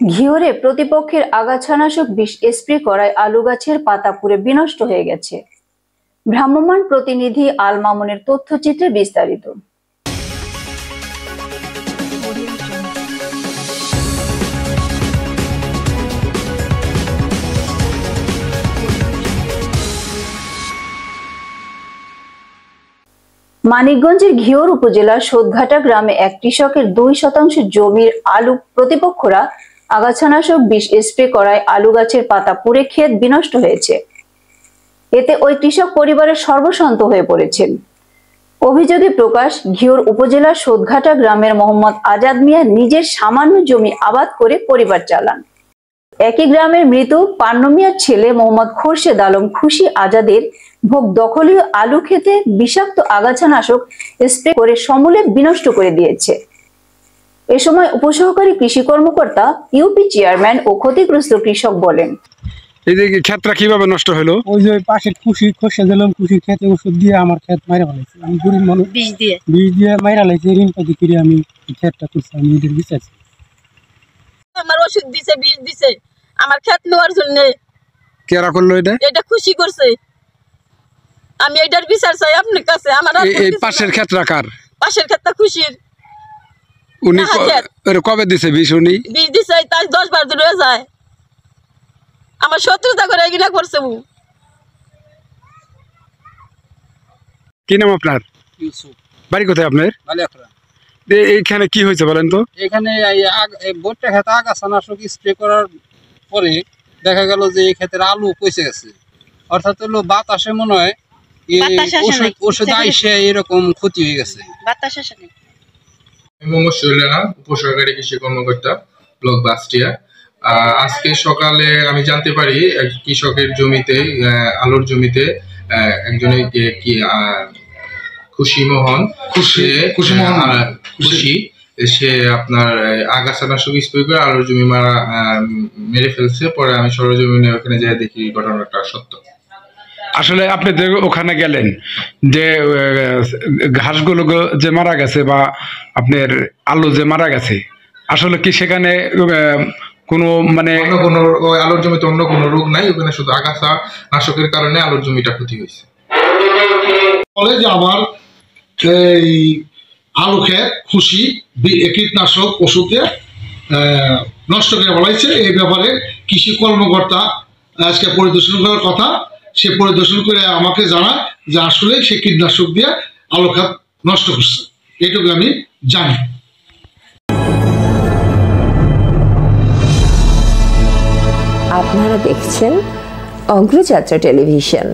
ঘিওরে প্রতিপক্ষের আগাছানাশক বিষ স্প্রে করায় আলু গাছের পাতা পুড়ে বিনষ্ট হয়ে গেছে। ভ্রাম্যমাণ প্রতিনিধি আল মামুনের তথ্যচিত্রে বিস্তারিত। মানিকগঞ্জের ঘিওর উপজেলার সোদঘাটা গ্রামে এক কৃষকের 2% জমির আলু প্রতিপক্ষরা আগাছানাশক বিষ স্প্রে করায় আলু গাছের পাতা পুড়ে ক্ষেত বিনষ্ট হয়েছে। এতে ওই কৃষক পরিবারের সর্বশান্ত হয়ে পড়েছেন। অভিযোগে প্রকাশ, ঘিওর উপজেলার সোদঘাটা গ্রামের মোহাম্মদ আজাদ মিয়া নিজের সামান্য জমি আবাদ করে পরিবার চালান। একই গ্রামের মৃত পান্নু মিয়ার ছেলে মোহাম্মদ খোরশেদ আলম খুশি আজাদের ভোগ দখলীয় আলু খেতে বিষাক্ত আগাছানাশক স্প্রে করে সমূলে বিনষ্ট করে দিয়েছে। এ সময় উপসহকারী কৃষি কর্মকর্তা, ইউপি চেয়ারম্যান ও ক্ষতিগ্রস্ত কৃষক বলেন, এই যে ক্ষেতটা কিভাবে নষ্ট হলো? ওই যে পাশের খোরশেদ আলম খেতে ওষুধ দিয়ে আমার ক্ষেত মাইরা ফেলাইছে। আমি গরিব মানুষ, বিষ দিয়ে মাইরা লাইছে। ঋণ পাতি করে আমি ক্ষেতটা করছি। আমি এদের বিচারছি, আমার ওষুধ দিছে, বিষ দিছে আমার ক্ষেত নেওয়ার জন্য। কেরা করলো এটা খুশি করছে। আমি এটার বিচার চাই আপনার কাছে। আমার এই পাশের ক্ষেত রাখার পাশের ক্ষেতটা খুশির। উনি কবে দিছে বিষ? উনি বিষ দিছে তাই 10-12 দিন হয়ে যায়। আমার শত্রুতা করে এগিনা করছে। কি নাম আপনার? ইউসুফ। বাড়ি কোথায় আপনার? এইখানে কি হয়েছে বলেন তো? এখানে ভুট্টা খেতে আগাছানাশক স্প্রে করার পরে দেখা গেল যে এই ক্ষেতের আলু পচে গেছে। অর্থাৎ হলো বাতাসে মনে হয় ওষুধ আইসে এরকম ক্ষতি হয়ে গেছে। মোহাম্মদ শৈলানা, উপসহকারী কৃষি কর্মকর্তা, ব্লক বাস্টিয়া। আজকে সকালে আমি জানতে পারি কৃষকের জমিতে, আলুর জমিতে একজনে কি খুশি সে আপনার আগাছানাশক স্প্রে করে আলুর জমি মেরে ফেলছে। পরে আমি সরজমিনে ওখানে যাই দেখি ঘটনাটা সত্য। আসলে আপনি ওখানে গেলেন যে ঘাসগুলো যে মারা গেছে বা আপনার আলু যে মারা গেছে, আসলে কি সেখানে কোনো মানে আলুর জমিতে অন্য কোনো রোগ নাই? ওখানে শুধু আগাছা নাশকের কারণে আলুর জমিটা ক্ষতি হয়েছে। বলে যে আমার এই আলু ক্ষেত খুশি কীটনাশক ওষুধে নষ্ট করে বলাইছে। এই ব্যাপারে কৃষি কর্মকর্তা আজকে পরিদর্শন করার কথা। সে পরিদর্শন করে আমাকে জানায় যে আসলে সে কীটনাশক দিয়ে আলু ক্ষেত নষ্ট করছে। এইটুকু আমি জানি। আপনারা দেখছেন অগ্রযাত্রা টেলিভিশন।